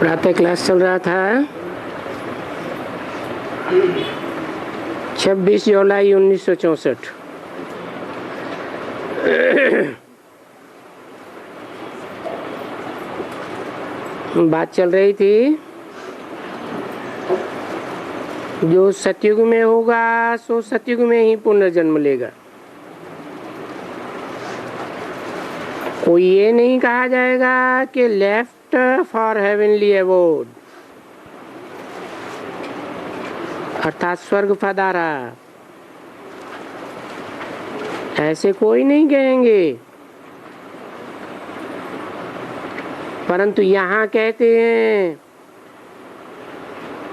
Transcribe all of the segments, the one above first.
प्रातः क्लास चल रहा था 26 जुलाई 1964। बात चल रही थी जो सतयुग में होगा सो सतयुग में ही पुनर्जन्म लेगा। कोई ये नहीं कहा जाएगा कि लेफ्ट फॉर हेवनली अवॉर्ड अर्थात स्वर्ग पधारा, ऐसे कोई नहीं कहेंगे। परंतु यहाँ कहते हैं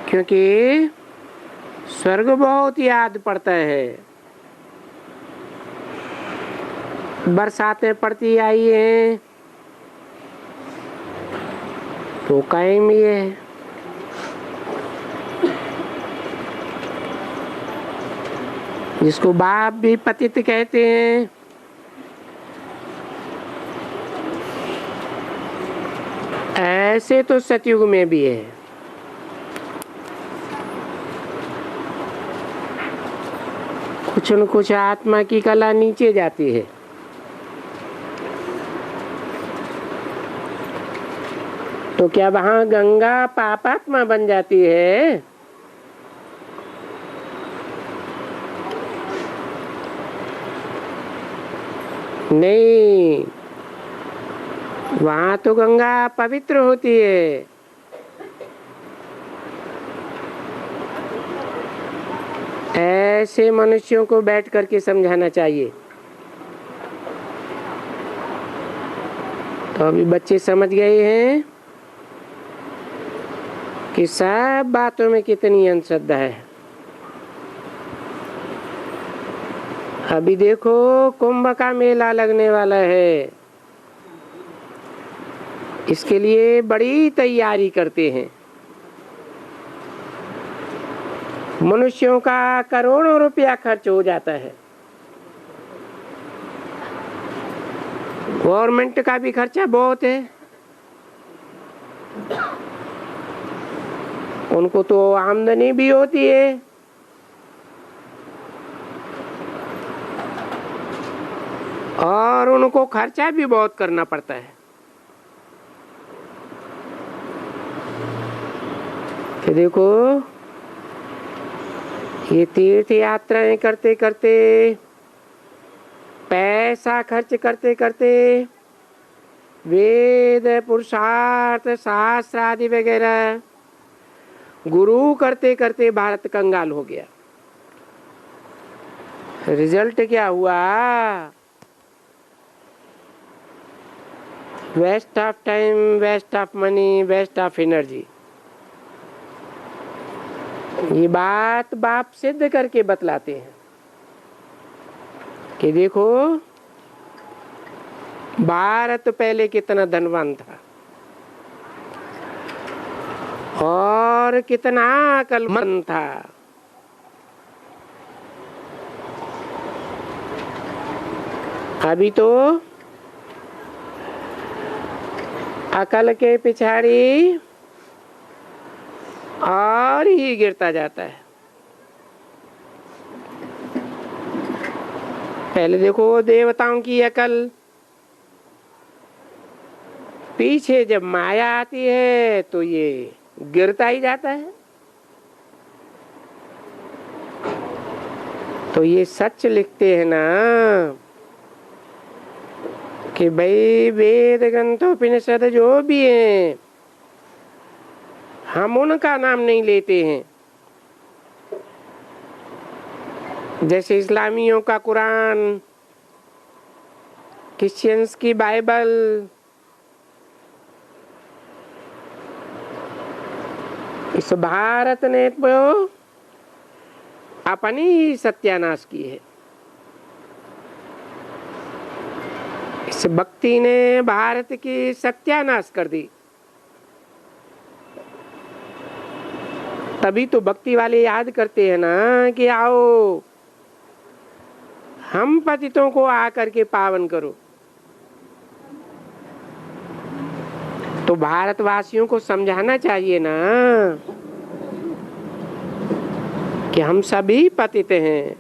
क्योंकि स्वर्ग बहुत याद पड़ता है। बरसातें पड़ती आई हैं तो कायम ही है। जिसको बाप भी पतित कहते हैं, ऐसे तो सतयुग में भी है। कुछ न कुछ आत्मा की कला नीचे जाती है। तो क्या वहां गंगा पापात्मा बन जाती है? नहीं, वहां तो गंगा पवित्र होती है। ऐसे मनुष्यों को बैठ करके समझाना चाहिए। तो अभी बच्चे समझ गए हैं कि सब बातों में कितनी अंधश्रद्धा है। अभी देखो कुंभ का मेला लगने वाला है, इसके लिए बड़ी तैयारी करते हैं। मनुष्यों का करोड़ों रुपया खर्च हो जाता है। गवर्नमेंट का भी खर्चा बहुत है। उनको तो आमदनी भी होती है। और उनको खर्चा भी बहुत करना पड़ता है। तो देखो ये तीर्थ यात्राएं करते करते, पैसा खर्च करते करते, वेद पुरुषार्थ शास्त्र आदि वगैरह गुरु करते करते भारत कंगाल हो गया। रिजल्ट क्या हुआ? Waste of time, waste of money, waste of energy. ये बात बाप सिद्ध करके बतलाते हैं कि देखो भारत पहले कितना धनवान था और कितना अक्लमंद था। अभी तो अकल के पिछाड़ी और ही गिरता जाता है। पहले देखो देवताओं की अकल, पीछे जब माया आती है तो ये गिरता ही जाता है। तो ये सच लिखते हैं ना कि भाई वेद ग्रंथ उपनिषद जो भी हैं हम उनका नाम नहीं लेते हैं। जैसे इस्लामियों का कुरान, क्रिश्चियंस की बाइबल, इस भारत ने तो अपनी ही सत्यानाश की है। इस भक्ति ने भारत की सत्यानाश कर दी। तभी तो भक्ति वाले याद करते हैं ना कि आओ हम पतितों को आकर के पावन करो। तो तो भारतवासियों को समझाना चाहिए ना कि हम सभी पतित हैं।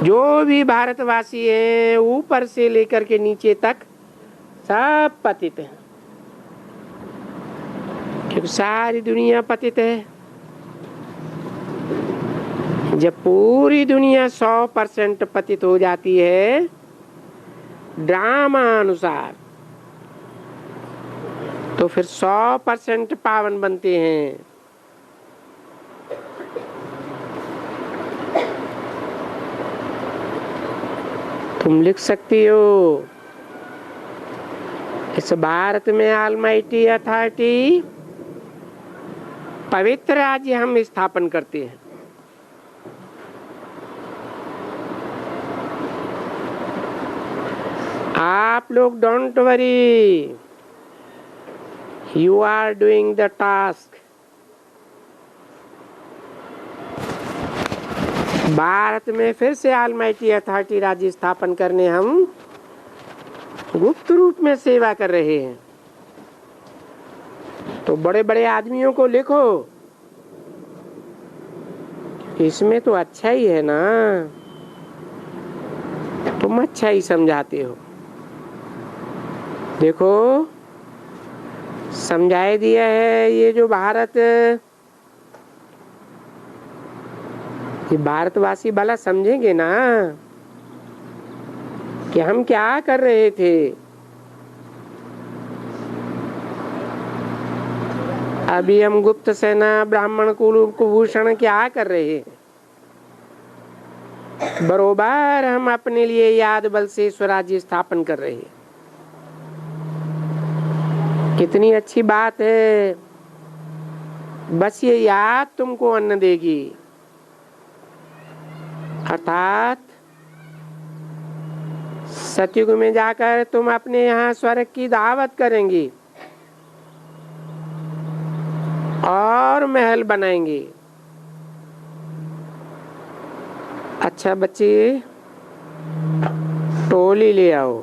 जो भी भारतवासी हैं ऊपर से लेकर के नीचे तक सब पतित हैं, क्योंकि सारी दुनिया पतित है। जब पूरी दुनिया 100% पतित हो जाती है ड्रामा अनुसार, तो फिर 100% पावन बनते हैं। तुम लिख सकती हो, इस भारत में ऑलमाइटी अथॉरिटी पवित्र राज्य हम स्थापन करते हैं। आप लोग don't worry, you are doing the task. Bharat में फिर से ऑलमाइटी अथॉरिटी राज्य स्थापन करने हम गुप्त रूप में सेवा कर रहे हैं। तो बड़े बड़े आदमियों को लिखो, इसमें तो अच्छा ही है ना, तुम अच्छा ही समझाते हो। देखो समझाए दिया है, ये जो भारत, ये भारतवासी भला समझेंगे ना कि हम क्या कर रहे थे। अभी हम गुप्त सेना ब्राह्मण कुलभूषण क्या कर रहे हैं। बरोबर हम अपने लिए याद बल से स्वराज्य स्थापन कर रहे हैं। कितनी अच्छी बात है, बस ये याद तुमको अन्न देगी। अर्थात सतयुग में जाकर तुम अपने यहाँ स्वर्ग की दावत करेंगी और महल बनाएंगे। अच्छा बच्चे, टोली ले आओ।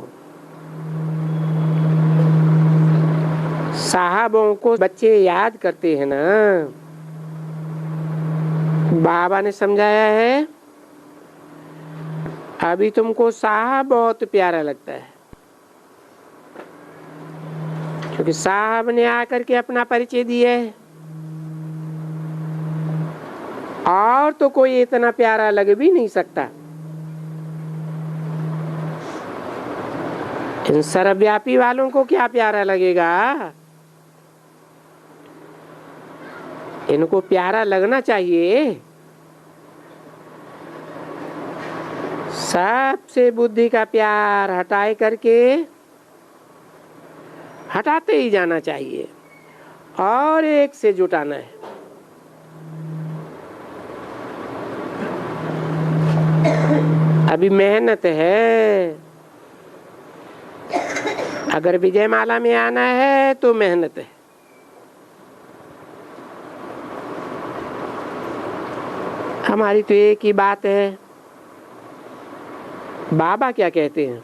साहबों को बच्चे याद करते हैं ना, बाबा ने समझाया है। अभी तुमको साहब बहुत प्यारा लगता है, क्योंकि साहब ने आकर के अपना परिचय दिया है, और तो कोई इतना प्यारा लग भी नहीं सकता। इन सर्वव्यापी वालों को क्या प्यारा लगेगा, इनको प्यारा लगना चाहिए। सबसे बुद्धि का प्यार हटाए करके हटाते ही जाना चाहिए और एक से जुटाना है। अभी मेहनत है, अगर विजयमाला में आना है तो मेहनत है। हमारी तो एक ही बात है, बाबा क्या कहते हैं।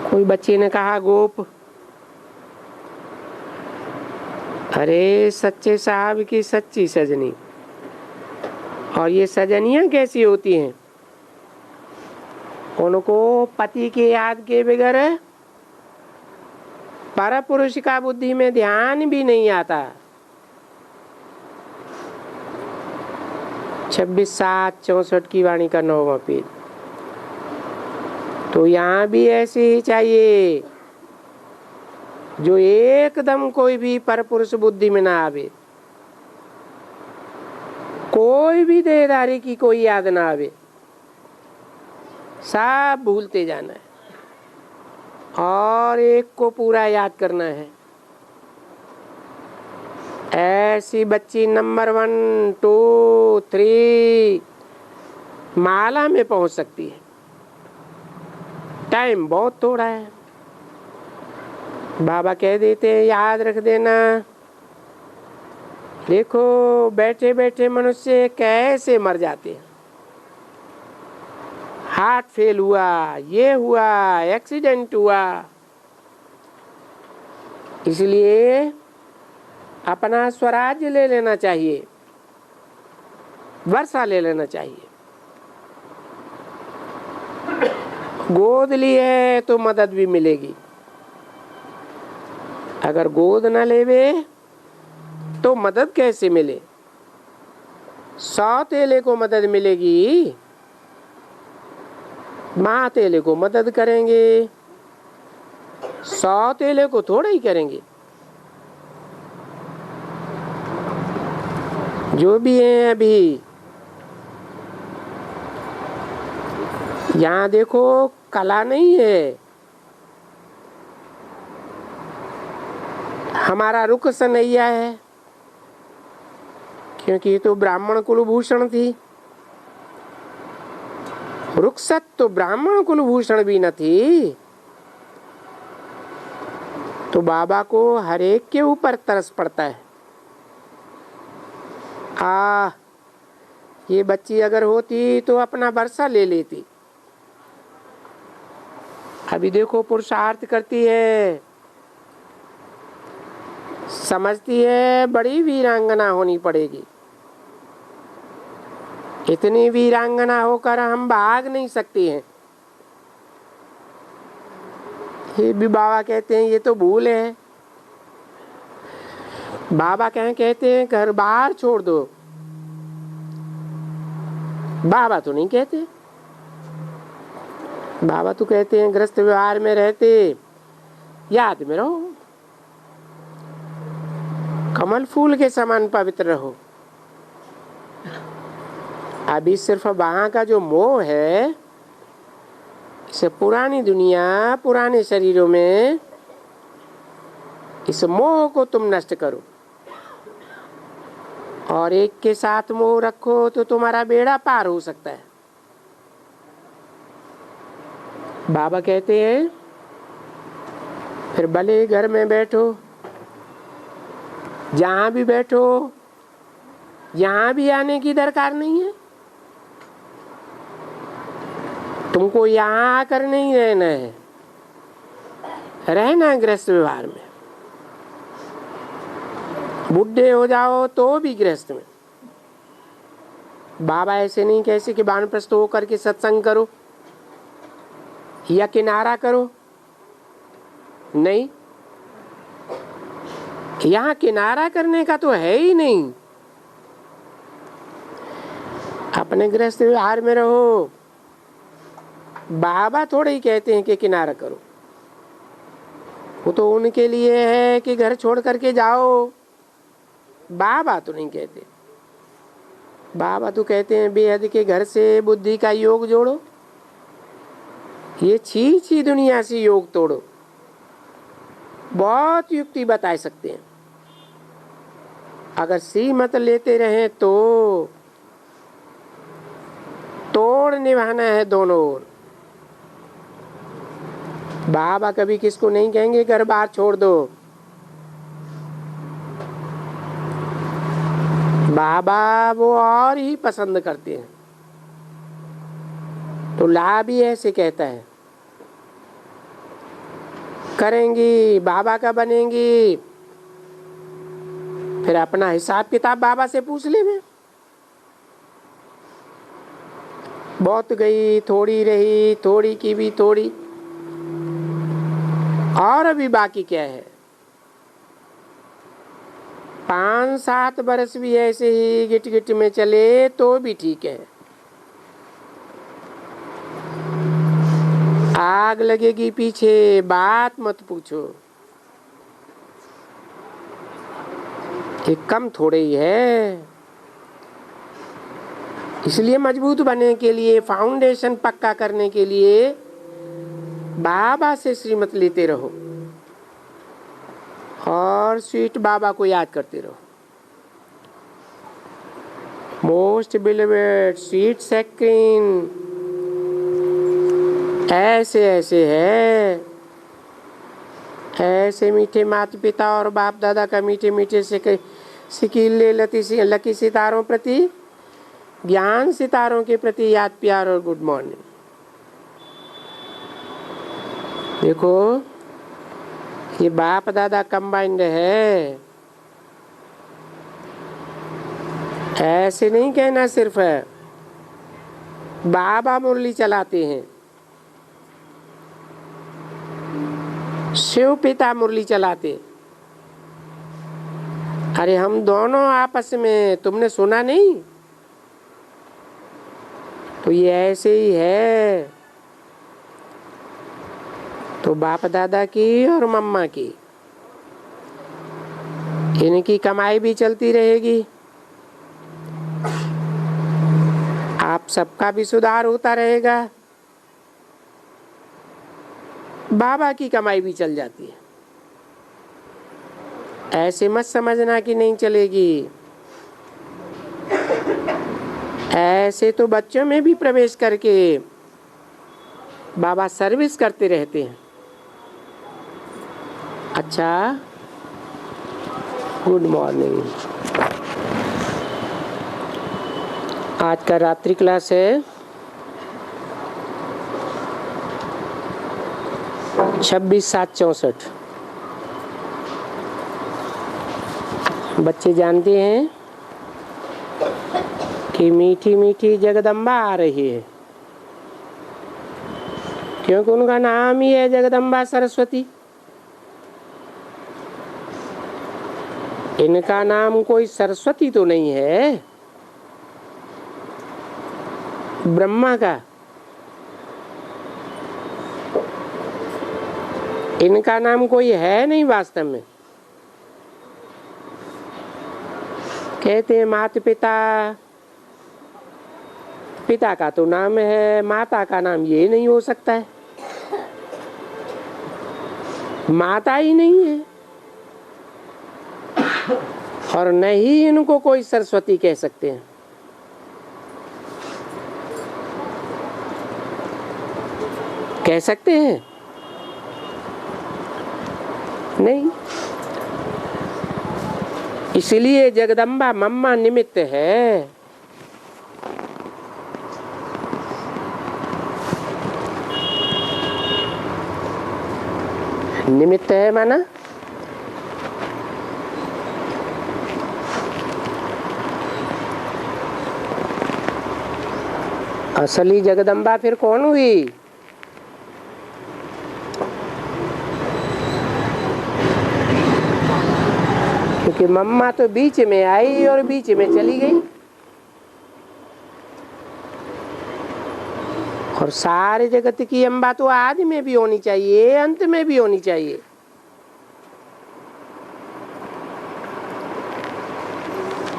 कोई बच्चे ने कहा, गोप, अरे सच्चे साहब की सच्ची सजनी, और ये सजनियां कैसी होती हैं, उनको पति के याद के बगैर पर पुरुष का बुद्धि में ध्यान भी नहीं आता। 26/7/64 की वाणी का 9वां पेज। तो यहाँ भी ऐसे ही चाहिए, जो एकदम कोई भी परपुरुष बुद्धि में ना आवे, कोई भी देहधारी की कोई याद ना आवे, सब भूलते जाना है और एक को पूरा याद करना है। ऐसी बच्ची नंबर 1, 2, 3 माला में पहुंच सकती है। टाइम बहुत थोड़ा है, बाबा कह देते हैं याद रख देना। देखो बैठे बैठे मनुष्य कैसे मर जाते हैं, हार्ट फेल हुआ, ये हुआ, एक्सीडेंट हुआ। इसलिए अपना स्वराज्य ले लेना चाहिए, वर्षा ले लेना चाहिए। गोद ली है तो मदद भी मिलेगी, अगर गोद न लेवे तो मदद कैसे मिले? सौतेले को मदद मिलेगी, मातेले को मदद करेंगे, सौतेले को थोड़ा ही करेंगे। जो भी हैं अभी यहाँ देखो, कला नहीं है, हमारा रुख सनैया है, क्योंकि ये तो ब्राह्मण कुलभूषण थी। रुखसत तो ब्राह्मण कुलभूषण भी न थी, तो बाबा को हर एक के ऊपर तरस पड़ता है। ये बच्ची अगर होती तो अपना वर्षा ले लेती। अभी देखो पुरुषार्थ करती है, समझती है बड़ी वीरांगना होनी पड़ेगी। इतनी वीरांगना होकर हम भाग नहीं सकती हैं। ये भी बाबा कहते हैं ये तो भूल है। बाबा कहते हैं घर बाहर छोड़ दो, बाबा तो नहीं कहते। बाबा तो कहते हैं गृहस्थ व्यवहार में रहते याद में रहो, कमल फूल के समान पवित्र रहो। अभी सिर्फ वहां का जो मोह है, इसे पुरानी दुनिया, पुराने शरीरों में, इस मोह को तुम नष्ट करो और एक के साथ मोह रखो तो तुम्हारा बेड़ा पार हो सकता है। बाबा कहते हैं फिर भले घर में बैठो, जहां भी बैठो, यहां भी आने की दरकार नहीं है। तुमको यहां आकर नहीं रहना है, रहना है गृहस्थ व्यवहार में। बुढ़े हो जाओ तो भी गृहस्थ में। बाबा ऐसे नहीं कैसे कि वानप्रस्थ होकर के सत्संग करो या किनारा करो, नहीं, यहाँ किनारा करने का तो है ही नहीं। अपने गृहस्थ व्यवहार में रहो। बाबा थोड़े ही कहते हैं कि किनारा करो, वो तो उनके लिए है कि घर छोड़ करके जाओ। बाबा तो नहीं कहते। बाबा तो कहते हैं बेहद के घर से बुद्धि का योग जोड़ो, ये छी दुनिया से योग तोड़ो। बहुत युक्ति बता सकते हैं। अगर सी मत लेते रहे तो तोड़ निभाना है दोनों ओर। बाबा कभी किसको नहीं कहेंगे घर बार छोड़ दो। बाबा वो और ही पसंद करते हैं। तो ला भी ऐसे कहता है, करेंगी बाबा का बनेंगी, फिर अपना हिसाब किताब बाबा से पूछ ले। मैं बहुत गई, थोड़ी रही, थोड़ी की भी थोड़ी, और अभी बाकी क्या है? 5-7 बरस भी ऐसे ही गिट गिट में चले तो भी ठीक है। आग लगेगी पीछे, बात मत पूछो। ये कम थोड़े ही है। इसलिए मजबूत बनने के लिए, फाउंडेशन पक्का करने के लिए बाबा से श्रीमत लेते रहो और स्वीट बाबा को याद करते रहो। मोस्ट बिलीवेड स्वीट सैक्रिन, ऐसे ऐसे है, ऐसे मीठे माता पिता और बाप दादा का मीठे मीठे से सिकीले लकी सितारों प्रति, ज्ञान सितारों के प्रति याद प्यार और गुड मॉर्निंग। देखो ये बाप दादा कंबाइंड है, ऐसे नहीं कहना सिर्फ है। बाबा मुरली चलाते हैं, शिव पिता मुरली चलाते। अरे हम दोनों आपस में, तुमने सुना नहीं? तो ये ऐसे ही है। तो बाप दादा की और मम्मा की, इनकी कमाई भी चलती रहेगी, आप सबका भी सुधार होता रहेगा, बाबा की कमाई भी चल जाती है। ऐसे मत समझना कि नहीं चलेगी। ऐसे तो बच्चों में भी प्रवेश करके बाबा सर्विस करते रहते हैं। अच्छा, गुड मॉर्निंग। आज का रात्रि क्लास है 26/7/64। बच्चे जानते हैं कि मीठी मीठी जगदम्बा आ रही है, क्योंकि उनका नाम ही है जगदम्बा सरस्वती। इनका नाम कोई सरस्वती तो नहीं है, ब्रह्मा का। इनका नाम कोई है नहीं वास्तव में। कहते हैं माता पिता, पिता का तो नाम है, माता का नाम ये नहीं हो सकता है, माता ही नहीं है, और न ही इनको कोई सरस्वती कह सकते हैं। कह सकते हैं? नहीं। इसलिए जगदम्बा मम्मा निमित्त है। निमित्त है माना असली जगदम्बा फिर कौन हुई? क्योंकि मम्मा तो बीच में आई और बीच में चली गई, और सारे जगत की अम्बा तो आदि में भी होनी चाहिए, अंत में भी होनी चाहिए।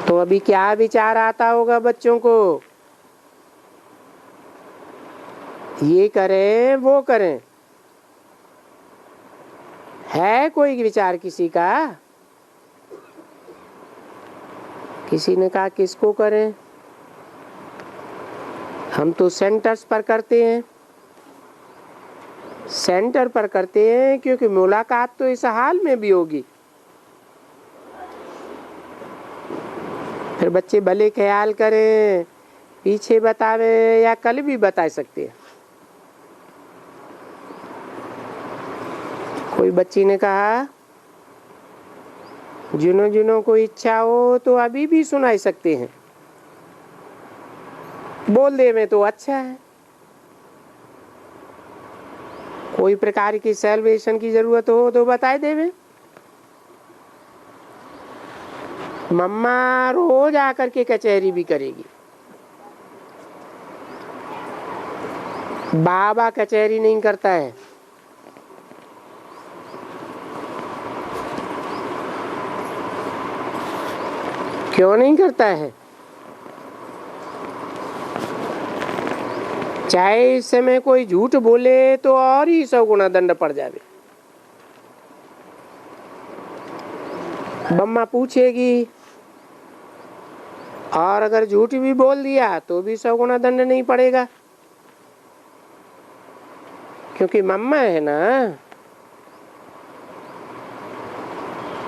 तो अभी क्या विचार आता होगा बच्चों को? ये करें वो करें, है कोई विचार किसी का? किसी ने कहा किसको करें? हम तो सेंटर्स पर करते हैं, सेंटर पर करते हैं, क्योंकि मुलाकात तो इस हाल में भी होगी। फिर बच्चे भले ख्याल करें, पीछे बतावे या कल भी बता सकते हैं। कोई बच्ची ने कहा जिन्हों जिन्हों को इच्छा हो तो अभी भी सुनाई सकते हैं, बोल दे में तो अच्छा है। कोई प्रकार की सेल्वेशन की जरूरत हो तो बताए देवे। मम्मा रोज आकर के कचहरी भी करेगी, बाबा कचहरी नहीं करता है। क्यों नहीं करता है? चाहे इस समय कोई झूठ बोले तो और ही 100 गुना दंड पड़ जावे। मम्मा पूछेगी, और अगर झूठ भी बोल दिया तो भी 100 गुना दंड नहीं पड़ेगा, क्योंकि मम्मा है ना।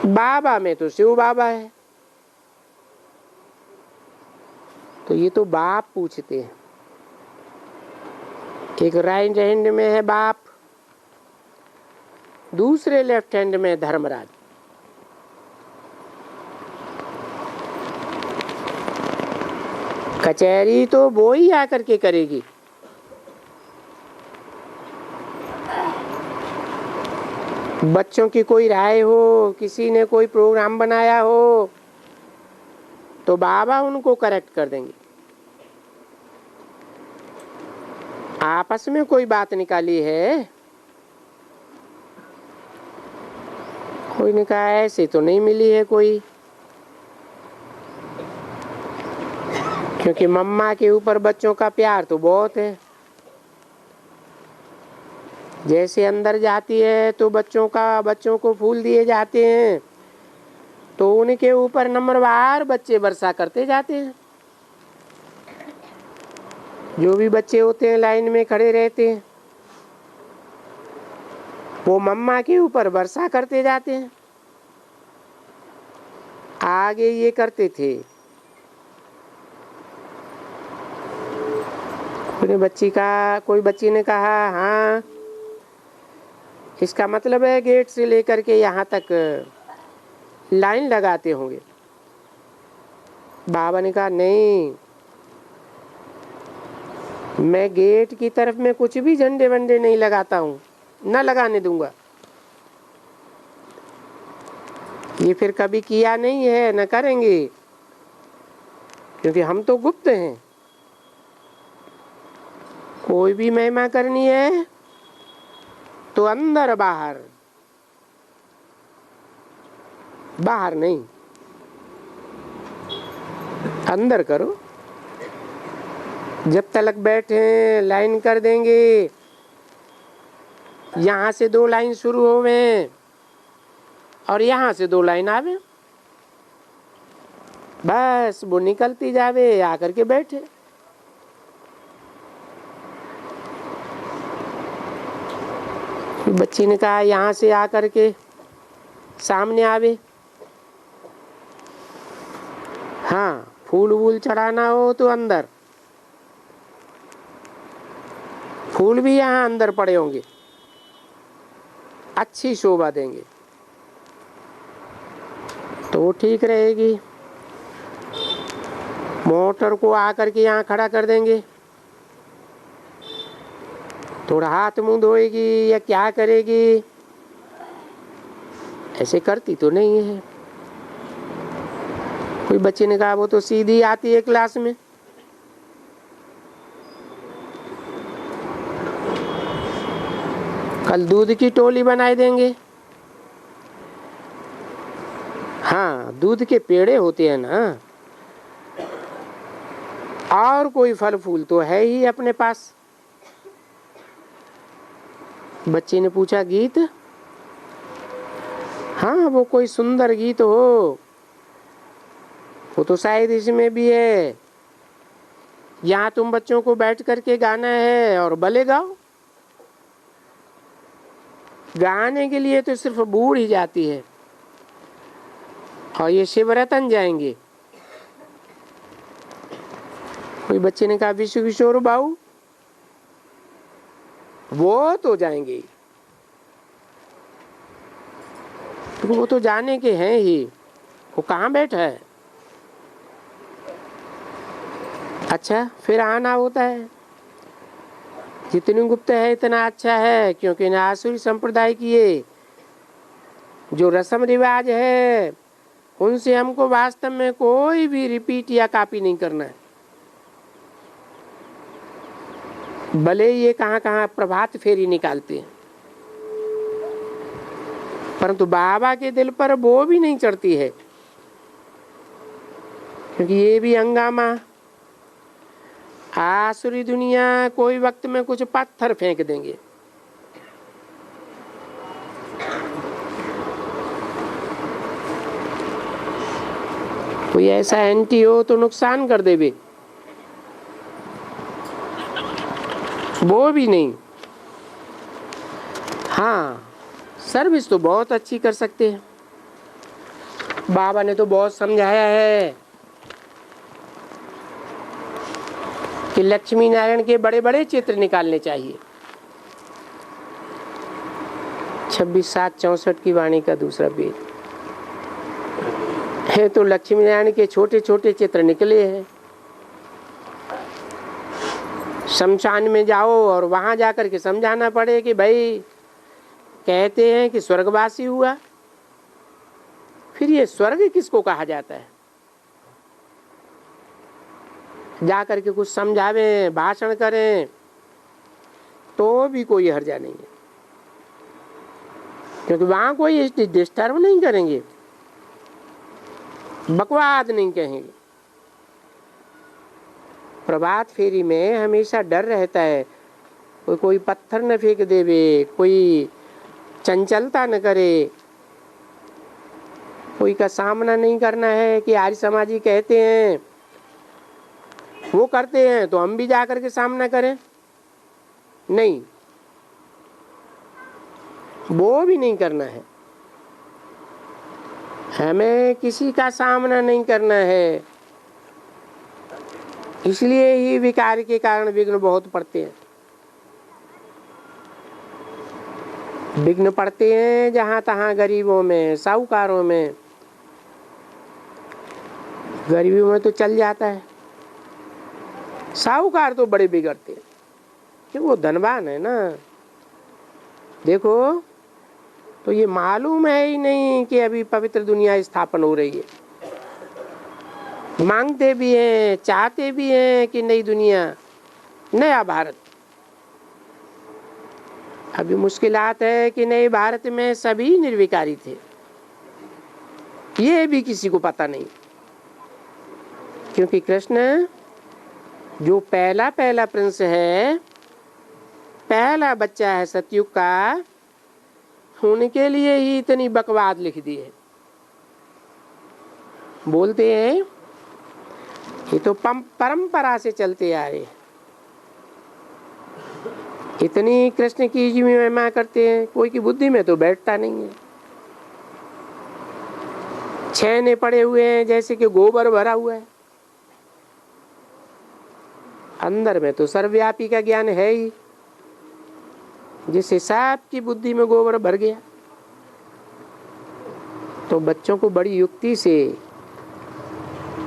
बाबा में तो शिव बाबा है, तो ये तो बाप पूछते हैं। एक राइट हैंड में है बाप, दूसरे लेफ्ट हैंड में धर्मराज। कचहरी तो वो ही आकर के करेगी। बच्चों की कोई राय हो, किसी ने कोई प्रोग्राम बनाया हो, तो बाबा उनको करेक्ट कर देंगे। आपस में कोई बात निकाली है, कोई ने कहा ऐसे तो नहीं मिली है कोई, क्योंकि मम्मा के ऊपर बच्चों का प्यार तो बहुत है। जैसे अंदर जाती है तो बच्चों को फूल दिए जाते हैं, तो उनके ऊपर नंबरवार बच्चे वर्षा करते जाते हैं। जो भी बच्चे होते हैं लाइन में खड़े रहते हैं, वो मम्मा के ऊपर वर्षा करते जाते हैं। आगे ये करते थे। कोई बच्ची ने कहा हाँ, इसका मतलब है गेट से लेकर के यहाँ तक लाइन लगाते होंगे। बाबा ने कहा नहीं, मैं गेट की तरफ में कुछ भी झंडे वंडे नहीं लगाता हूँ, न लगाने दूंगा। ये फिर कभी किया नहीं है, न करेंगे, क्योंकि हम तो गुप्त हैं। कोई भी महिमा करनी है तो अंदर बाहर, बाहर नहीं, अंदर करो। जब तलक बैठे लाइन कर देंगे, यहाँ से 2 लाइन शुरू होवे और यहाँ से 2 लाइन आवे, बस वो निकलती जावे, आकर के बैठे। बच्ची ने कहा यहाँ से आकर के सामने आवे, हाँ फूल वूल चढ़ाना हो तो अंदर, फूल भी यहाँ अंदर पड़े होंगे, अच्छी शोभा देंगे तो वो ठीक रहेगी। मोटर को आकर के यहाँ खड़ा कर देंगे, थोड़ा हाथ मुंह धोएगी या क्या करेगी, ऐसे करती तो नहीं है। कोई बच्चे ने कहा वो तो सीधी आती है क्लास में। कल दूध की टोली बनाई देंगे। हाँ, दूध के पेड़े होते हैं ना, और कोई फल फूल तो है ही अपने पास। बच्चे ने पूछा गीत? हाँ, वो कोई सुंदर गीत हो, वो तो शायद इसमें भी है। यहाँ तुम बच्चों को बैठ करके गाना है और भले गाओ। गाने के लिए तो सिर्फ बूढ़ ही जाती है, और ये शिवरतन जाएंगे। कोई बच्चे ने कहा विश्व किशोर बाबू, वो तो जाएंगे, तो वो तो जाने के हैं ही। वो कहाँ बैठा है? अच्छा, फिर आना होता है। जितनी गुप्त है इतना अच्छा है, क्योंकि न आसुरी संप्रदाय की ये जो रस्म रिवाज है, उनसे हमको वास्तव में कोई भी रिपीट या कॉपी नहीं करना है। भले ये कहाँ कहाँ प्रभात फेरी निकालते हैं, परंतु बाबा के दिल पर वो भी नहीं चढ़ती है, क्योंकि ये भी हंगामा। आसुरी दुनिया कोई वक्त में कुछ पत्थर फेंक देंगे। कोई ऐसा एंटी हो तो नुकसान कर देवे, वो भी नहीं। हाँ, सर्विस तो बहुत अच्छी कर सकते हैं। बाबा ने तो बहुत समझाया है कि लक्ष्मी नारायण के बड़े बड़े चित्र निकालने चाहिए। 26/7/64 की वाणी का दूसरा पेज है। तो लक्ष्मी नारायण के छोटे छोटे चित्र निकले हैं। शमशान में जाओ और वहां जाकर के समझाना पड़े कि भाई कहते हैं कि स्वर्गवासी हुआ, फिर ये स्वर्ग किसको कहा जाता है? जाकर के कुछ समझावें, भाषण करें तो भी कोई हर्जा नहीं है, क्योंकि वहां कोई डिस्टर्ब नहीं करेंगे, बकवाद नहीं कहेंगे। प्रभात फेरी में हमेशा डर रहता है, कोई पत्थर न फेंक देवे, कोई चंचलता न करे, कोई का सामना नहीं करना है कि आर्य समाजी कहते हैं वो करते हैं तो हम भी जाकर के सामना करें, नहीं, वो भी नहीं करना है। हमें किसी का सामना नहीं करना है। इसलिए ही विकार के कारण विघ्न बहुत पड़ते हैं। विघ्न पड़ते हैं जहां तहां गरीबों में, साहूकारों में। गरीबों में तो चल जाता है, साहूकार तो बड़े बिगड़ते हैं क्योंकि वो धनवान है ना। देखो तो ये मालूम है ही नहीं कि अभी पवित्र दुनिया स्थापन हो रही है। मांगते भी हैं, चाहते भी हैं कि नई दुनिया, नया भारत। अभी मुश्किलात है कि नए भारत में सभी निर्विकारी थे, ये भी किसी को पता नहीं, क्योंकि कृष्ण जो पहला प्रिंस है, पहला बच्चा है सतयुग का, उनके लिए ही इतनी बकवाद लिख दी है। बोलते हैं ये तो परंपरा से चलते आ रहे, इतनी कृष्ण की जी महिमा करते हैं, कोई की बुद्धि में तो बैठता नहीं है। छेने पड़े हुए हैं जैसे कि गोबर भरा हुआ है, अंदर में तो सर्वव्यापी का ज्ञान है ही। जिस हिसाब की बुद्धि में गोबर भर गया, तो बच्चों को बड़ी युक्ति से,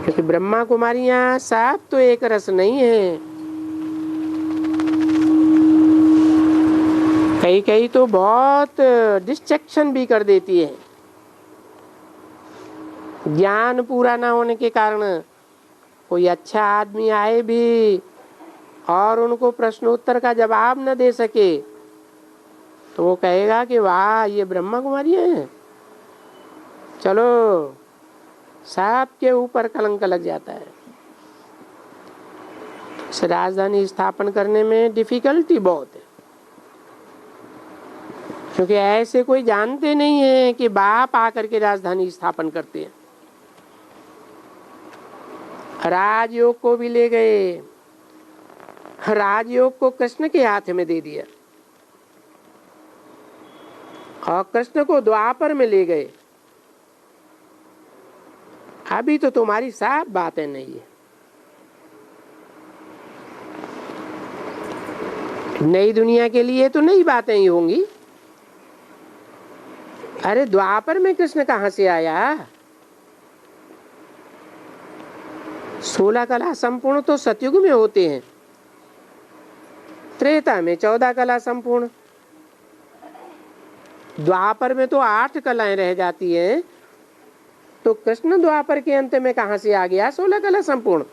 क्योंकि ब्रह्मा कुमारियां साफ तो एक रस नहीं है, कई कई तो बहुत डिस्ट्रैक्शन भी कर देती है। ज्ञान पूरा ना होने के कारण कोई अच्छा आदमी आए भी और उनको प्रश्नोत्तर का जवाब न दे सके तो वो कहेगा कि वाह ये ब्रह्मा कुमारी है, चलो, सांप के ऊपर कलंक लग जाता है। राजधानी स्थापन करने में डिफिकल्टी बहुत है, क्योंकि ऐसे कोई जानते नहीं है कि बाप आकर के राजधानी स्थापन करते हैं। राजयोग को भी ले गए, राजयोग को कृष्ण के हाथ में दे दिया और कृष्ण को द्वापर में ले गए। अभी तो तुम्हारी साफ बातें नहीं है। नई दुनिया के लिए तो नई बातें ही होंगी। अरे द्वापर में कृष्ण कहां से आया? 16 कला संपूर्ण तो सतयुग में होते हैं, त्रेता में 14 कला संपूर्ण, द्वापर में तो 8 कलाएं रह जाती हैं। तो कृष्ण द्वापर के अंत में कहां से आ गया 16 कला संपूर्ण?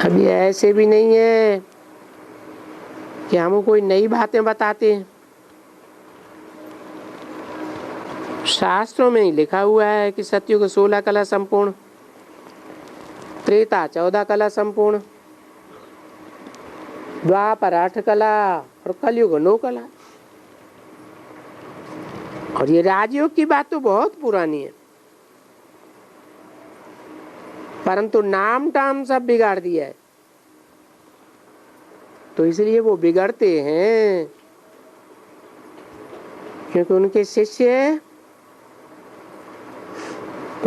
अभी ऐसे भी नहीं है कि हमको कोई नई बातें बताते हैं। शास्त्रों में ही लिखा हुआ है कि सतयुग 16 कला संपूर्ण, त्रेता 14 कला संपूर्ण, द्वापर 8 कला और कलयुग 9 कला। और ये राजयोग की बात तो बहुत पुरानी है, परंतु नाम टाम सब बिगाड़ दिया है। तो इसलिए वो बिगड़ते हैं, क्योंकि उनके शिष्य,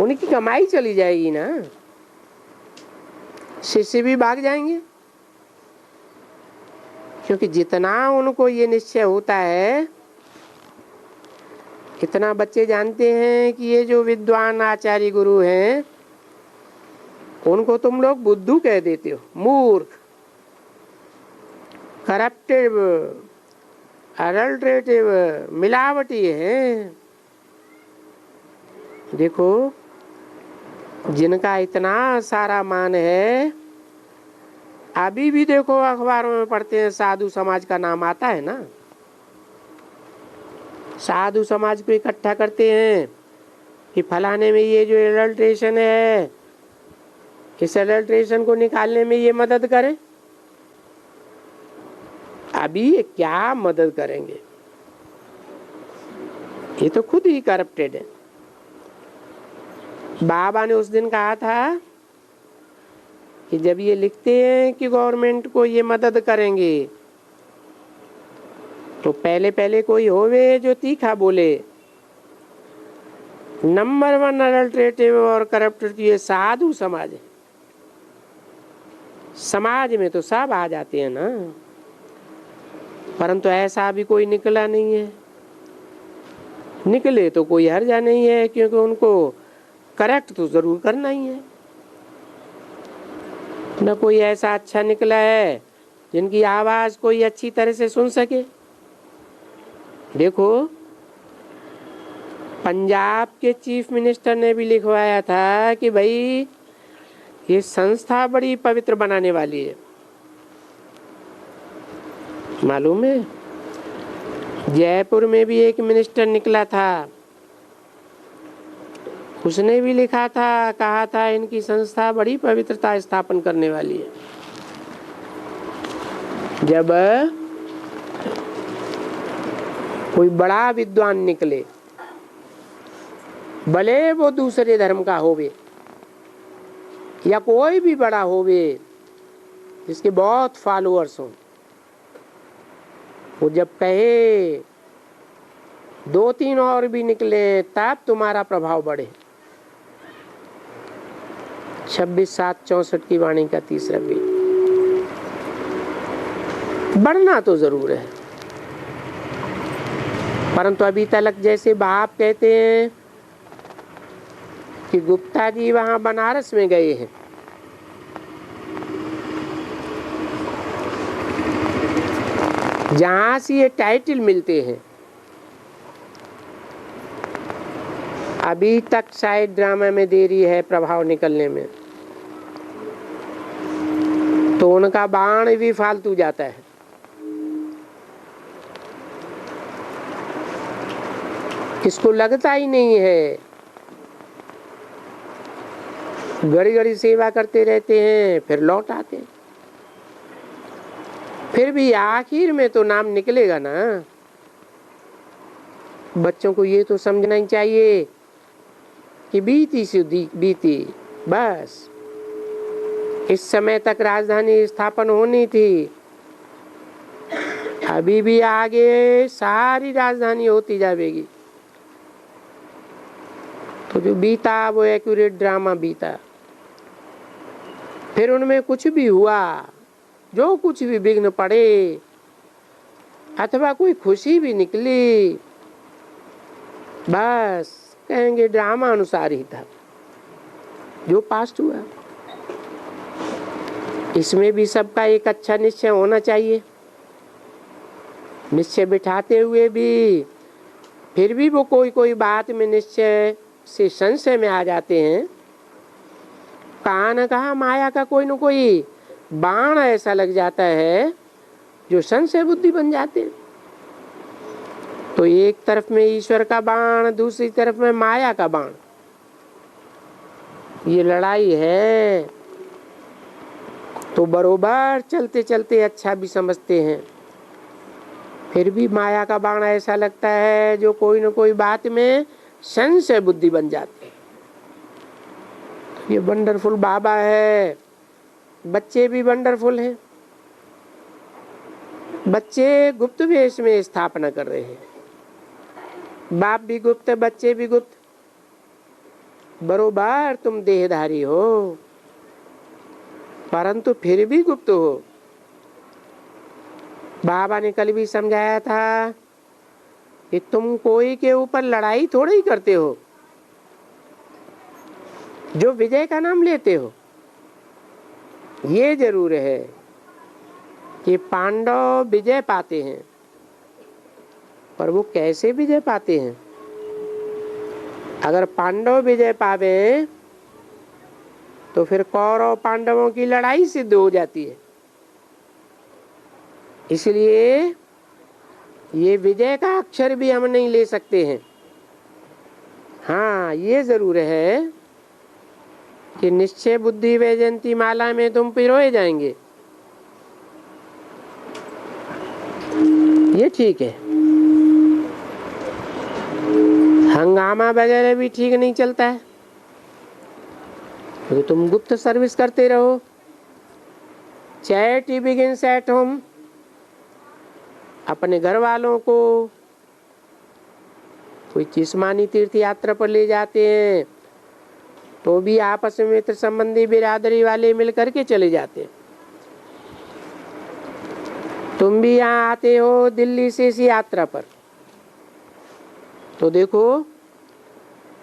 उनकी कमाई चली जाएगी ना। शिष्य भी भाग जाएंगे, क्योंकि जितना उनको ये निश्चय होता है, इतना बच्चे जानते हैं कि ये जो विद्वान आचार्य गुरु हैं उनको तुम लोग बुद्धू कह देते हो, मूर्ख, करप्टिव, अडल्ट्रेटिव, मिलावटी है। देखो, जिनका इतना सारा मान है, अभी भी देखो अखबारों में पढ़ते हैं, साधु समाज का नाम आता है ना। साधु समाज को इकट्ठा करते हैं कि फलाने में ये जो एडल्ट्रेशन है, इस एडल्ट्रेशन को निकालने में ये मदद करे। अभी ये क्या मदद करेंगे, ये तो खुद ही करप्टेड है। बाबा ने उस दिन कहा था कि जब ये लिखते हैं कि गवर्नमेंट को ये मदद करेंगे, तो पहले पहले कोई होवे जो तीखा बोले। नंबर 1 अडल्ट्रेटिव और करप्टेड ये साधु समाज है। समाज में तो सब आ जाते हैं ना, परंतु ऐसा भी कोई निकला नहीं है। निकले तो कोई हर्जा नहीं है, क्योंकि उनको करेक्ट तो जरूर करना ही है। न कोई ऐसा अच्छा निकला है जिनकी आवाज कोई अच्छी तरह से सुन सके। देखो, पंजाब के चीफ मिनिस्टर ने भी लिखवाया था कि भाई ये संस्था बड़ी पवित्र बनाने वाली है। मालूम है, जयपुर में भी एक मिनिस्टर निकला था, उसने भी लिखा था, कहा था इनकी संस्था बड़ी पवित्रता स्थापन करने वाली है। जब कोई बड़ा विद्वान निकले, भले वो दूसरे धर्म का होवे या कोई भी बड़ा होवे जिसके बहुत फॉलोअर्स हों, वो जब कहे 2-3 और भी निकले तब तुम्हारा प्रभाव बढ़े। 26/7/64 की वाणी का तीसरा भी बढ़ना तो जरूर है, परंतु अभी तक जैसे बाप कहते हैं कि गुप्ता जी वहां बनारस में गए हैं, जहां से ये टाइटल मिलते हैं, अभी तक शायद ड्रामा में देरी है प्रभाव निकलने में, तो उनका बाण भी फालतू जाता है। इसको लगता ही नहीं है, घड़ी घड़ी सेवा करते रहते हैं, फिर लौट आते हैं। फिर भी आखिर में तो नाम निकलेगा ना। बच्चों को ये तो समझना ही चाहिए कि बीती सुधी बीती, बस इस समय तक राजधानी स्थापन होनी थी, अभी भी आगे सारी राजधानी होती जाएगी। तो जो बीता वो एक्यूरेट ड्रामा बीता। फिर उनमें कुछ भी हुआ, जो कुछ भी विघ्न पड़े अथवा कोई खुशी भी निकली, बस कहेंगे ड्रामा अनुसार ही था जो पास्ट हुआ। इसमें भी सबका एक अच्छा निश्चय होना चाहिए। निश्चय बिठाते हुए भी फिर भी वो कोई कोई बात में निश्चय से संशय में आ जाते हैं। कहाँ न कहाँ माया का कोई न कोई बाण ऐसा लग जाता है जो संशय बुद्धि बन जाते हैं। तो एक तरफ में ईश्वर का बाण, दूसरी तरफ में माया का बाण, ये लड़ाई है। तो बरोबर चलते चलते अच्छा भी समझते हैं, फिर भी माया का बाण ऐसा लगता है जो कोई न कोई बात में संशय बुद्धि बन जाती है। ये वंडरफुल बाबा है, बच्चे भी वंडरफुल हैं। बच्चे गुप्त वेश में स्थापना कर रहे हैं, बाप भी गुप्त, बच्चे भी गुप्त, बरोबर तुम देहधारी हो। परंतु फिर भी गुप्त हो। बाबा ने कल भी समझाया था कि तुम कोई के ऊपर लड़ाई थोड़ी ही करते हो, जो विजय का नाम लेते हो। ये जरूर है कि पांडव विजय पाते हैं, पर वो कैसे विजय पाते हैं? अगर पांडव विजय पावे तो फिर कौरव पांडवों की लड़ाई सिद्ध हो जाती है। इसलिए ये विजय का अक्षर भी हम नहीं ले सकते हैं। हाँ, ये जरूर है कि निश्चय बुद्धि वैजयंती माला में तुम पिरोए जाएंगे, ये ठीक है। हंगामा वगैरह भी ठीक नहीं चलता है, तो तुम गुप्त सर्विस करते रहो। Charity begins at home. अपने घर वालों को कोई जिस्मानी तीर्थ यात्रा पर ले जाते हैं तो भी आपस में मित्र संबंधी बिरादरी वाले मिल करके चले जाते हैं। तुम भी यहाँ आते हो दिल्ली से इस यात्रा पर, तो देखो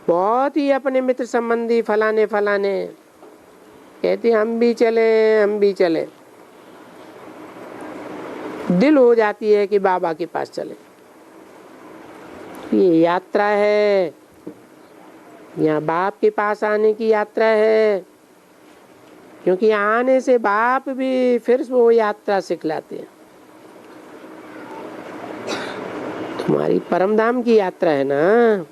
बहुत ही अपने मित्र संबंधी फलाने फलाने कहते हम भी चले, हम भी चले। दिल हो जाती है कि बाबा के पास चले। ये यात्रा है, यहाँ बाप के पास आने की यात्रा है, क्योंकि आने से बाप भी फिर वो यात्रा सिखलाते हैं। तुम्हारी परमधाम की यात्रा है ना,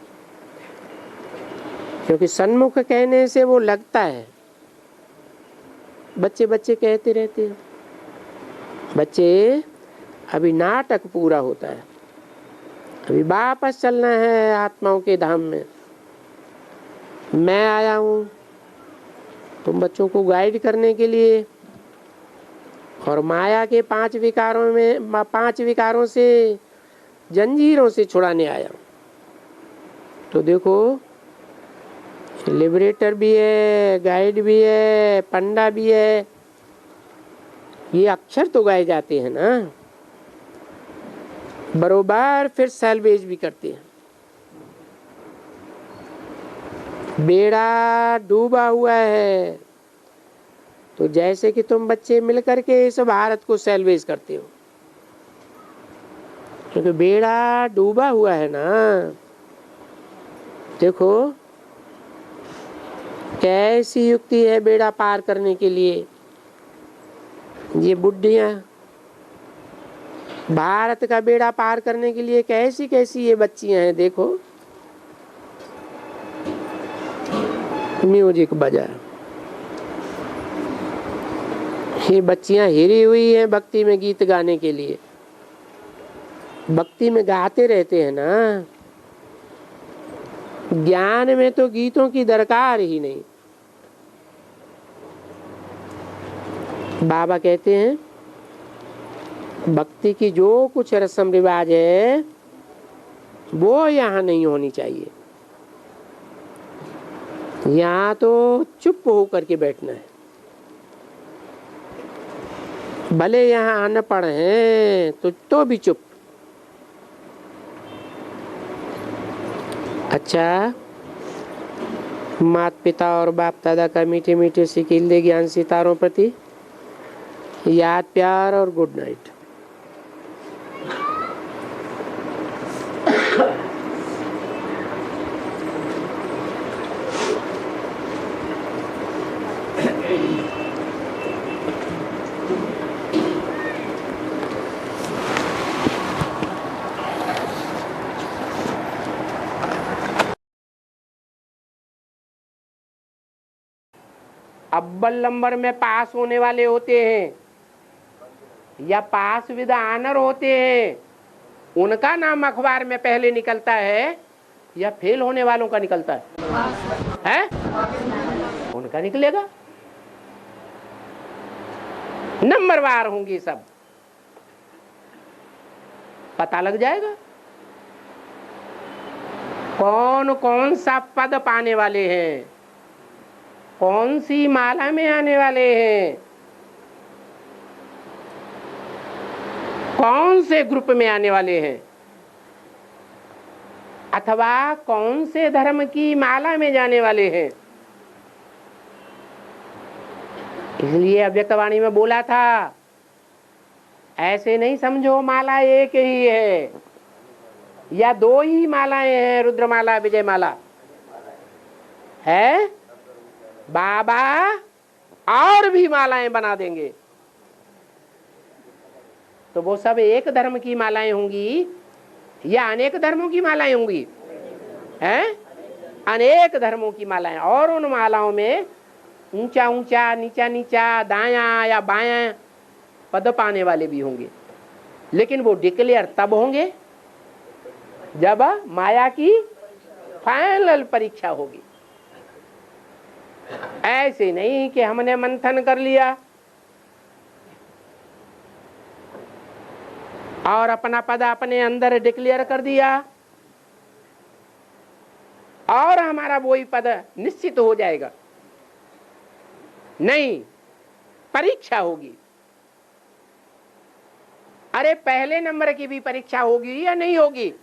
क्योंकि सन्मुख कहने से वो लगता है। बच्चे बच्चे कहते रहते हैं, बच्चे अभी नाटक पूरा होता है, अभी वापस चलना है आत्माओं के धाम में। मैं आया हूँ तुम बच्चों को गाइड करने के लिए, और माया के 5 विकारों से जंजीरों से छुड़ाने आया हूँ। तो देखो लिबरेटर भी है, गाइड भी है, पंडा भी है। ये अक्षर तो गाए जाते हैं ना, बरोबर फिर सैल्वेज भी करते हैं। बेड़ा डूबा हुआ है, तो जैसे कि तुम बच्चे मिलकर के इस भारत को सैल्वेज करते हो, क्योंकि बेड़ा डूबा हुआ है ना। देखो कैसी युक्ति है बेड़ा पार करने के लिए। ये बुढ़ियां भारत का बेड़ा पार करने के लिए कैसी कैसी ये बच्चियां हैं। देखो म्यूजिक बजा, ये बच्चियां हिरी हुई हैं भक्ति में गीत गाने के लिए। भक्ति में गाते रहते हैं ना, ज्ञान में तो गीतों की दरकार ही नहीं। बाबा कहते हैं भक्ति की जो कुछ रस्म रिवाज है वो यहाँ नहीं होनी चाहिए। यहाँ तो चुप होकर के बैठना है। भले यहाँ अनपढ़ हैं तो भी चुप। अच्छा, माता पिता और बाप दादा का मीठे मीठे सिकीले ज्ञान सितारों प्रति याद प्यार और गुड नाइट। अव्वल नंबर में पास होने वाले होते हैं या पास विद ऑनर होते हैं, उनका नाम अखबार में पहले निकलता है या फेल होने वालों का निकलता है? उनका निकलेगा। नंबरवार होंगी सब, पता लग जाएगा कौन कौन सा पद पाने वाले हैं, कौन सी माला में आने वाले हैं, कौन से ग्रुप में आने वाले हैं, अथवा कौन से धर्म की माला में जाने वाले हैं। इसलिए अव्यक्तवाणी में बोला था, ऐसे नहीं समझो माला एक ही है या दो ही मालाएं हैं, रुद्रमाला विजयमाला है। बाबा और भी मालाएं बना देंगे तो वो सब एक धर्म की मालाएं होंगी या अनेक धर्मों की मालाएं होंगी, हैं? अनेक धर्मों की मालाएं। और उन मालाओं में ऊंचा ऊंचा, नीचा नीचा, दायां या बायां पद पाने वाले भी होंगे, लेकिन वो डिक्लेयर तब होंगे जब माया की फाइनल परीक्षा होगी। ऐसे नहीं कि हमने मंथन कर लिया और अपना पद अपने अंदर डिक्लेयर कर दिया और हमारा वही पद निश्चित हो जाएगा। नहीं, परीक्षा होगी। अरे पहले नंबर की भी परीक्षा होगी या नहीं होगी,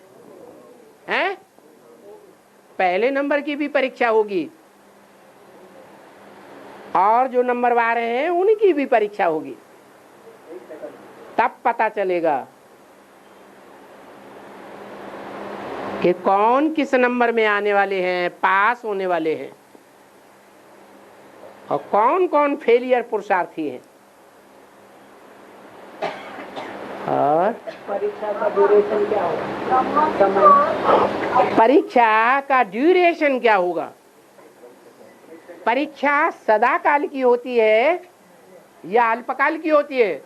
हैं? पहले नंबर की भी परीक्षा होगी और जो नंबर वाले हैं उनकी भी परीक्षा होगी। तब पता चलेगा कि कौन किस नंबर में आने वाले हैं, पास होने वाले हैं, और कौन कौन फेलियर पुरुषार्थी हैं। और परीक्षा का ड्यूरेशन क्या होगा, समय? परीक्षा का ड्यूरेशन क्या होगा? परीक्षा सदा काल की होती है या अल्पकाल की होती है?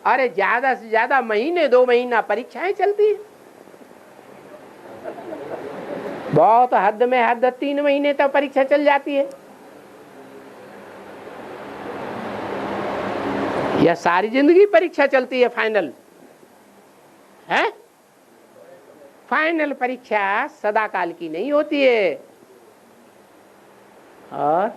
अरे ज्यादा से ज्यादा महीने 2 महीना परीक्षाएं चलती है, बहुत हद में हद 3 महीने तक परीक्षा चल जाती है। या सारी जिंदगी परीक्षा चलती है फाइनल, है? फाइनल परीक्षा सदा काल की नहीं होती है। और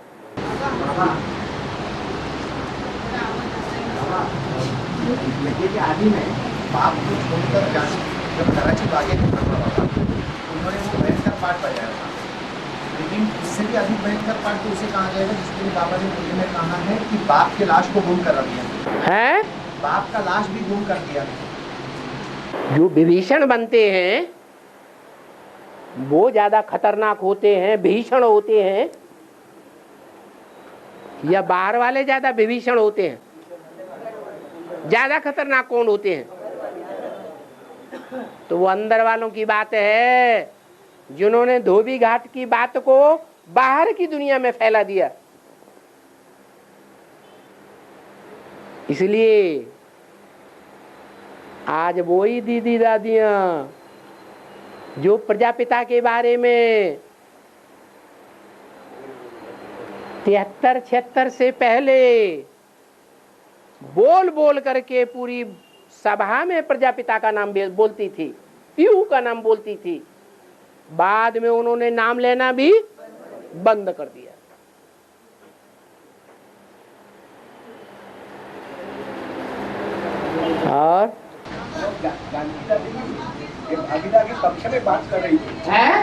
आदि में बाप को छोड़कर जाने जब कराची भागे थे बाबा, उन्होंने वो भयंकर पाठ बजाया था, लेकिन इससे भी अधिक भयंकर पाठ तो उसे कहा जाएगा जिसके लिए बाबा ने मुझे में कहा है कि बाप के लाश को गुम कर दिया है, बाप का लाश भी गुम कर दिया। जो विभीषण बनते हैं वो ज्यादा खतरनाक होते हैं, भीषण होते हैं, या बाहर वाले ज्यादा विभीषण होते हैं? ज्यादा खतरनाक कौन होते हैं? तो वो अंदर वालों की बात है जिन्होंने धोबी घाट की बात को बाहर की दुनिया में फैला दिया। इसलिए आज वही दीदी दादियां जो प्रजापिता के बारे में 73-76 से पहले बोल बोल करके पूरी सभा में प्रजापिता का नाम बोलती थी, पीहू का नाम बोलती थी, बाद में उन्होंने नाम लेना भी बंद कर दिया। और भागीदार के पक्ष में बात कर रही थी,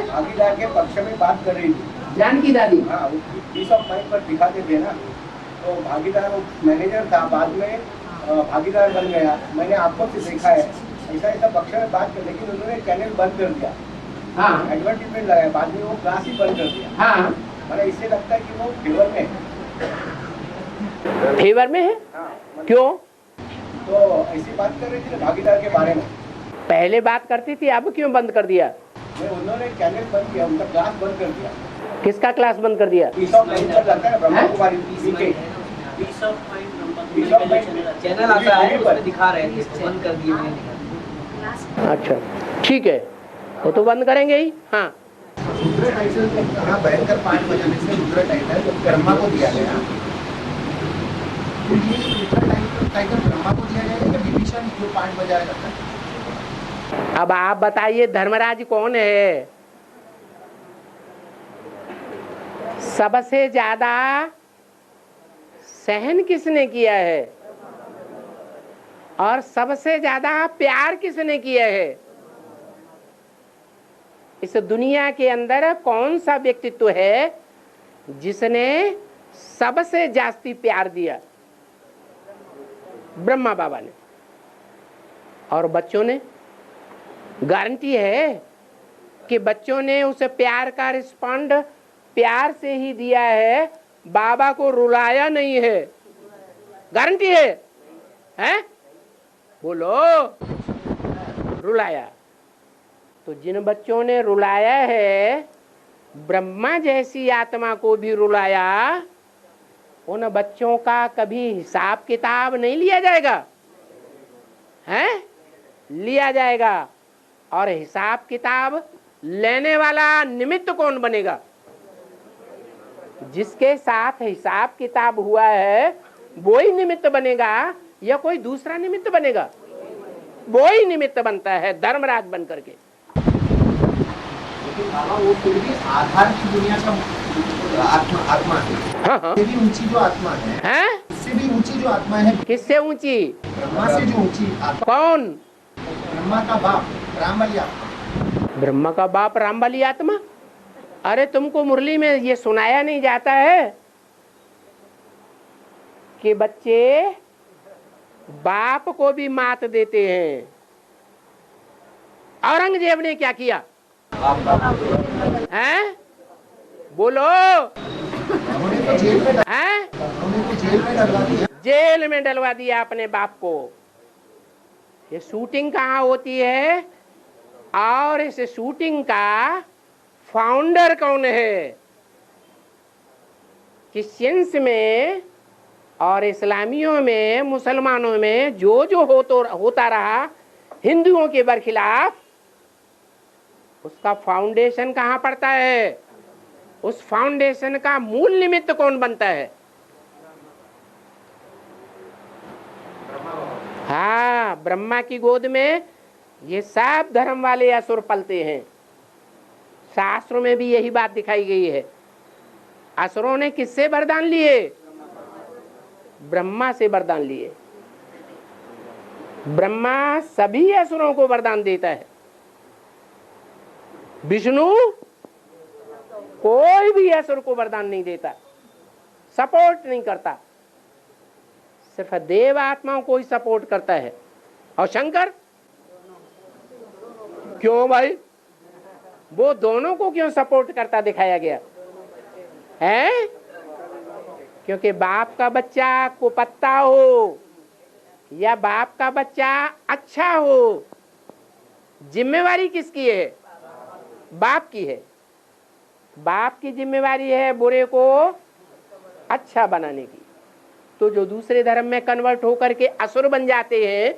भागीदार के पक्ष में बात कर रही थी जानकी दादी। हाँ, पीस ऑफ माइंड पर दिखाते थे ना, तो भागीदार मैनेजर था, बाद में भागीदार बन गया। मैंने आंखों से देखा है ऐसा ऐसा पक्ष में बात कर, लेकिन उन्होंने चैनल बंद कर दिया। हाँ, एडवर्टीजमेंट लगाया, बाद में वो क्लास ही बंद कर दिया। हाँ, मैंने इससे लगता है कि वो फेवर में है। फेवर में है? हाँ, क्यों? तो ऐसी बात कर रही थी ना भागीदार के बारे में, पहले बात करती थी, अब क्यों बंद कर दिया? उन्होंने चैनल बंद किया, उनका क्लास बंद कर दिया। किसका क्लास बंद कर दिया? पीस ऑफ माइंड पर लगता है ब्रह्मा कुमारी पीछे चैनल आता है उसमें दिखा रहे थे, इसको बंद कर दिए मैंने। अच्छा ठीक है, वो तो बंद करेंगे ही। हाँ, रुद्र टाइटल कहा भयंकर पाठ बजाने से रुद्र टाइटल ब्रह्मा को दिया गया। तो ये रुद्र टाइटल ब्रह्मा को दिया गया या विभीषण जो पाठ बजाया करता है? अब आप बताइए धर्मराज कौन है? सबसे ज्यादा सहन किसने किया है और सबसे ज्यादा प्यार किसने किया है? इस दुनिया के अंदर कौन सा व्यक्तित्व है जिसने सबसे जास्ती प्यार दिया? ब्रह्मा बाबा ने। और बच्चों ने, गारंटी है कि बच्चों ने उस प्यार का रिस्पॉन्ड प्यार से ही दिया है, बाबा को रुलाया नहीं है। गारंटी है? हैं? बोलो, रुलाया। तो जिन बच्चों ने रुलाया है, ब्रह्मा जैसी आत्मा को भी रुलाया, उन बच्चों का कभी हिसाब किताब नहीं लिया जाएगा? हैं? लिया जाएगा। और हिसाब किताब लेने वाला निमित्त कौन बनेगा? जिसके साथ हिसाब किताब हुआ है वो ही निमित्त बनेगा या कोई दूसरा निमित्त बनेगा? वो ही निमित्त बनता है, धर्मराज बन करके। लेकिन बाबा वो फिर भी आधार की दुनिया का आत्मा है। हाँ। इससे भी ऊंची जो आत्मा है, इससे भी ऊंची जो आत्मा है। किससे ऊंची? ब्रह्मा से जो ऊंची आत्मा। कौन? ब्रह्मा का बाप रामबली आत्मा। ब्रह्मा का बाप रामबली आत्मा? अरे तुमको मुरली में ये सुनाया नहीं जाता है कि बच्चे बाप को भी मात देते हैं? औरंगजेब ने क्या किया? हैं? बोलो। उन्होंने तो जेल में डलवा दिया। जेल में डलवा दिया अपने बाप को। ये शूटिंग कहाँ होती है और इस शूटिंग का फाउंडर कौन है? क्रिश्चियंस में और इस्लामियों में, मुसलमानों में जो होता रहा हिंदुओं के बरखिलाफ, उसका फाउंडेशन कहाँ पड़ता है? उस फाउंडेशन का मूल निमित्त कौन बनता है? हाँ, ब्रह्मा की गोद में ये सब धर्म वाले असुर पलते हैं। शास्त्रों में भी यही बात दिखाई गई है। असुरों ने किससे वरदान लिए? ब्रह्मा से वरदान लिए। ब्रह्मा सभी असुरों को वरदान देता है। विष्णु कोई भी असुर को वरदान नहीं देता, सपोर्ट नहीं करता, सिर्फ देव आत्माओं को ही सपोर्ट करता है। और शंकर क्यों भाई? वो दोनों को क्यों सपोर्ट करता दिखाया गया है? क्योंकि बाप का बच्चा कुपत्ता हो या बाप का बच्चा अच्छा हो, जिम्मेवारी किसकी है? बाप की है। बाप की जिम्मेवारी है बुरे को अच्छा बनाने की। तो जो दूसरे धर्म में कन्वर्ट होकर के असुर बन जाते हैं,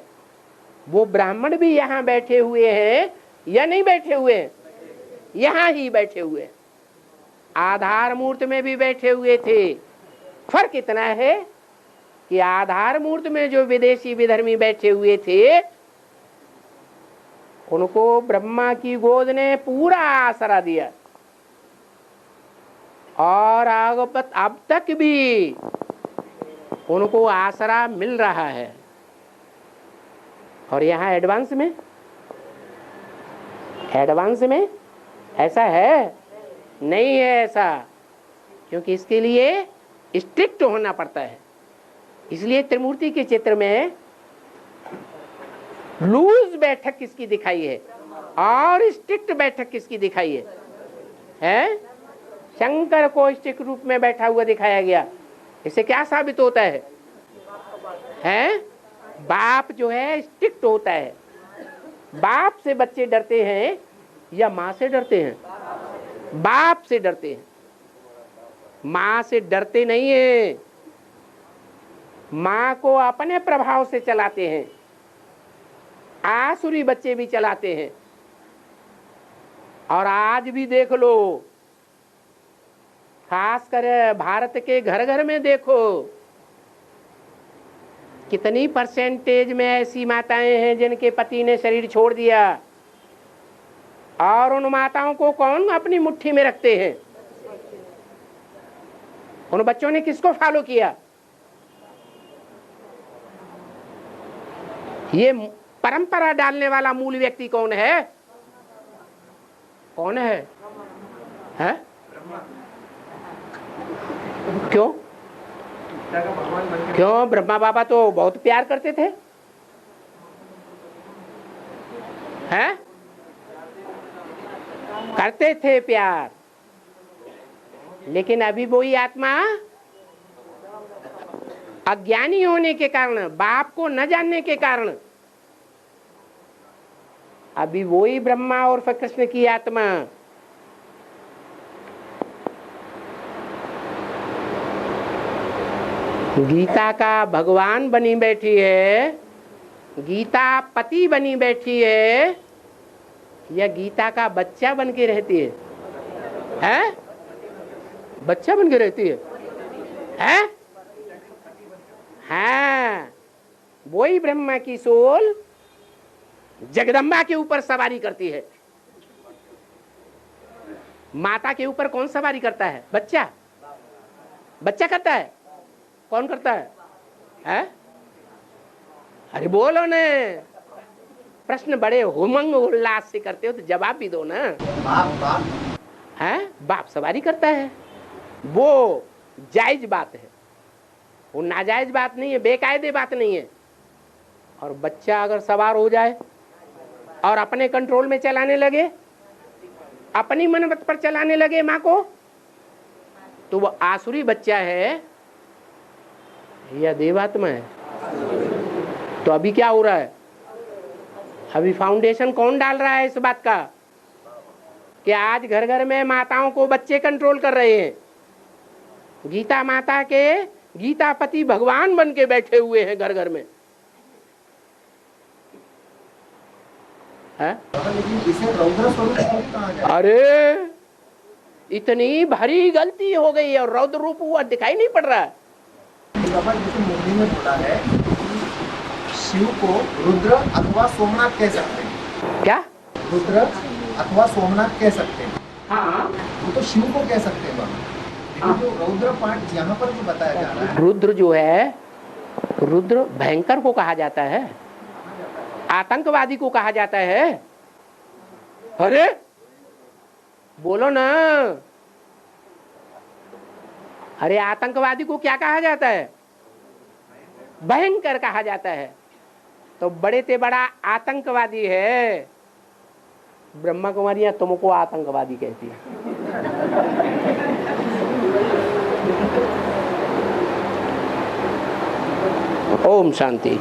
वो ब्राह्मण भी यहाँ बैठे हुए हैं या नहीं बैठे हुए हैं? यहाँ ही बैठे हुए हैं। आधार मूर्त में भी बैठे हुए थे। फर्क इतना है कि आधार मूर्त में जो विदेशी विधर्मी बैठे हुए थे, उनको ब्रह्मा की गोद ने पूरा आसरा दिया और अब तक भी उनको आसरा मिल रहा है। और यहाँ एडवांस में ऐसा है? नहीं है ऐसा, क्योंकि इसके लिए स्ट्रिक्ट होना पड़ता है। इसलिए त्रिमूर्ति के चित्र में लूज बैठक किसकी दिखाई है और स्ट्रिक्ट बैठक किसकी दिखाई है? शंकर को स्ट्रिक्ट रूप में बैठा हुआ दिखाया गया। इससे क्या साबित होता है? बाप जो है स्ट्रिक्ट होता है। बाप से बच्चे डरते हैं या माँ से डरते हैं? बाप से डरते हैं, माँ से डरते नहीं है। माँ को अपने प्रभाव से चलाते हैं। आसुरी बच्चे भी चलाते हैं। और आज भी देख लो, खासकर भारत के घर घर में देखो, कितनी परसेंटेज में ऐसी माताएं हैं जिनके पति ने शरीर छोड़ दिया, और उन माताओं को कौन अपनी मुट्ठी में रखते हैं? उन बच्चों ने किसको फॉलो किया? ये परंपरा डालने वाला मूल व्यक्ति कौन है? कौन है? हैं? क्यों? क्यों? ब्रह्मा बाबा तो बहुत प्यार करते थे, हैं? करते थे प्यार, लेकिन अभी वही आत्मा अज्ञानी होने के कारण, बाप को न जानने के कारण, अभी वही ब्रह्मा और फिर कृष्ण की आत्मा गीता का भगवान बनी बैठी है, गीता पति बनी बैठी है, या गीता का बच्चा बन के रहती है? हैं? बच्चा बन के रहती है? हैं? हाँ, वही ब्रह्मा की सोल जगदम्बा के ऊपर सवारी करती है। माता के ऊपर कौन सवारी करता है? बच्चा। बच्चा करता है? कौन करता है? हैं? अरे बोलो ने, प्रश्न बड़े उमंग उल्लास से करते हो तो जवाब भी दो ना। बाप हैं? बाप सवारी करता है, वो जायज बात है, वो नाजायज बात नहीं है, बेकायदे बात नहीं है। और बच्चा अगर सवार हो जाए और अपने कंट्रोल में चलाने लगे, अपनी मनमत पर चलाने लगे माँ को, तो वो आसुरी बच्चा है या देवात्मा है? तो अभी क्या हो रहा है? अभी फाउंडेशन कौन डाल रहा है इस बात का कि आज घर घर में माताओं को बच्चे कंट्रोल कर रहे हैं? गीता माता के गीता पति भगवान बन के बैठे हुए हैं घर घर में, है? लेकिन इसे रौद्र स्वरूप थोड़ी कहा जाए। अरे इतनी भारी गलती हो गई है और रौद्र रूप हुआ दिखाई नहीं पड़ रहा है। बाबा जैसे मुरली में बोला है कि शिव को रुद्र अथवा सोमनाथ कह सकते हैं। क्या? रुद्र अथवा सोमनाथ कह सकते हैं। हाँ, वो तो शिव को कह सकते हैं बाबा, लेकिन जो रौद्र पाठ यहाँ पर जो बताया जा रहा है, रुद्र जो है, रुद्र भयंकर को कहा जाता है, आतंकवादी को कहा जाता है। अरे बोलो ना, अरे आतंकवादी को क्या कहा जाता है? भयंकर कहा जाता है। तो बड़े से बड़ा आतंकवादी है ब्रह्मा कुमारियां, तुमको आतंकवादी कहती है। ओम शांति।